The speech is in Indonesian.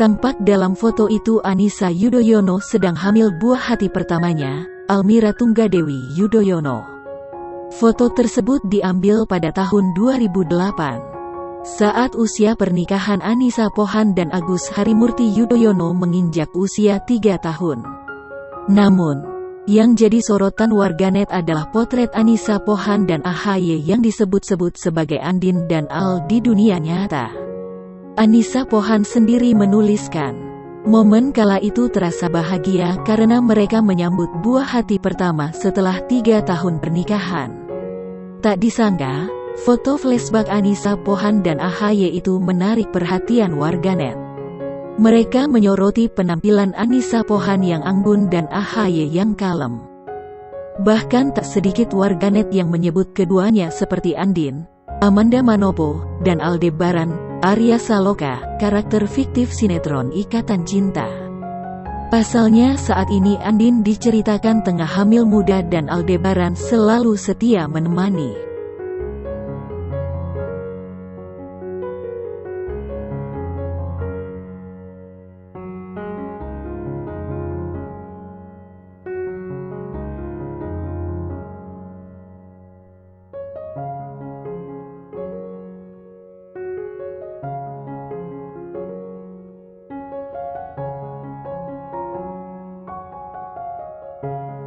Tampak dalam foto itu Anissa Yudhoyono sedang hamil buah hati pertamanya, Almira Tunggadewi Yudhoyono. Foto tersebut diambil pada tahun 2008. Saat usia pernikahan Anissa Pohan dan Agus Harimurti Yudhoyono menginjak usia 3 tahun. Namun, yang jadi sorotan warganet adalah potret Anissa Pohan dan AHY yang disebut-sebut sebagai Andin dan Al di dunia nyata. Anissa Pohan sendiri menuliskan, "Momen kala itu terasa bahagia karena mereka menyambut buah hati pertama setelah 3 tahun pernikahan." Tak disangka, foto flashback Anissa Pohan dan AHY itu menarik perhatian warganet. Mereka menyoroti penampilan Anissa Pohan yang anggun dan AHY yang kalem. Bahkan tak sedikit warganet yang menyebut keduanya seperti Andin, Amanda Manopo, dan Aldebaran Arya Saloka, karakter fiktif sinetron Ikatan Cinta. Pasalnya saat ini Andin diceritakan tengah hamil muda dan Aldebaran selalu setia menemani.